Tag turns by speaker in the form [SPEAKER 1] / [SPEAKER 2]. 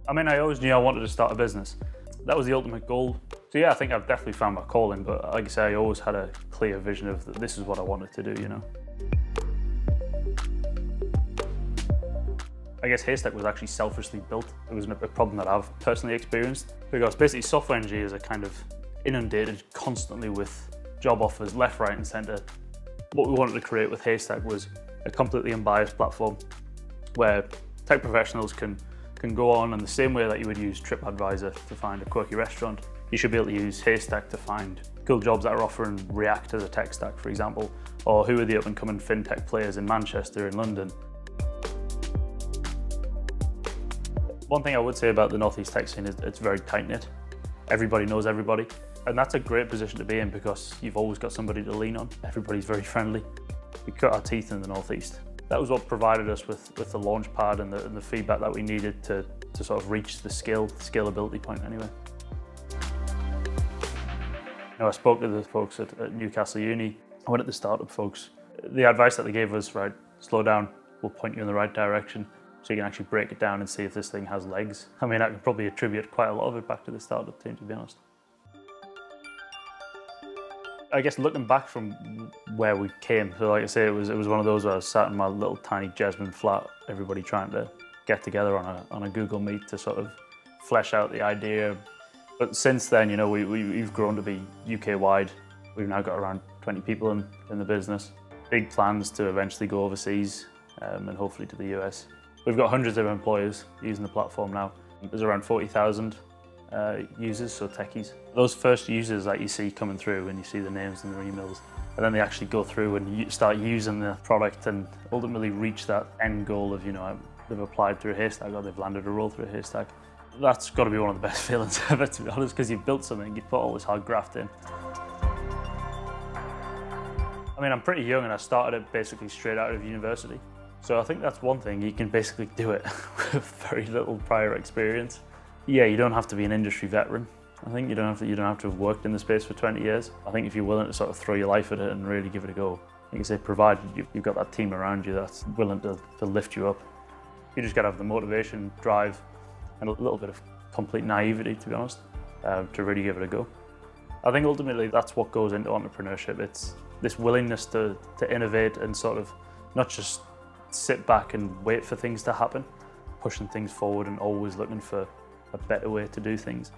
[SPEAKER 1] I mean, I always knew I wanted to start a business. That was the ultimate goal. So yeah, I think I've definitely found my calling, but like I say, I always had a clear vision of that this is what I wanted to do, you know. I guess Haystack was actually selfishly built. It was a problem that I've personally experienced, because basically software engineers are kind of inundated constantly with job offers left, right and centre. What we wanted to create with Haystack was a completely unbiased platform where tech professionals can go on in the same way that you would use TripAdvisor to find a quirky restaurant. You should be able to use Haystack to find cool jobs that are offering React as a tech stack, for example, or who are the up-and-coming fintech players in Manchester, in London. One thing I would say about the Northeast tech scene is it's very tight-knit. Everybody knows everybody, and that's a great position to be in because you've always got somebody to lean on. Everybody's very friendly. We cut our teeth in the Northeast. That was what provided us with the launch pad and the feedback that we needed to sort of reach the scalability point anyway. You know, I spoke to the folks at Newcastle Uni. I went at the startup folks. The advice that they gave was, right, slow down, we'll point you in the right direction so you can actually break it down and see if this thing has legs. I mean, I could probably attribute quite a lot of it back to the startup team, to be honest. I guess looking back from where we came, so like I say, it was one of those where I was sat in my little tiny Jesmond flat, everybody trying to get together on a Google Meet to sort of flesh out the idea. But since then, you know, we've grown to be UK-wide. We've now got around 20 people in the business. Big plans to eventually go overseas and hopefully to the US. We've got hundreds of employers using the platform now. There's around 40,000 users, so techies. Those first users that you see coming through when you see the names and their emails, and then they actually go through and start using the product and ultimately reach that end goal of, you know, they've applied through Haystack or they've landed a role through Haystack. That's got to be one of the best feelings ever, to be honest, because you've built something, you've put all this hard graft in. I mean, I'm pretty young and I started it basically straight out of university. So I think that's one thing, you can basically do it with very little prior experience. Yeah, you don't have to be an industry veteran. I think you don't have to have worked in the space for 20 years. I think if you're willing to sort of throw your life at it and really give it a go, like I say, provided you've got that team around you that's willing to lift you up. You just got to have the motivation, drive, and a little bit of complete naivety, to be honest, to really give it a go. I think ultimately that's what goes into entrepreneurship. It's this willingness to innovate and sort of not just sit back and wait for things to happen, pushing things forward and always looking for a better way to do things.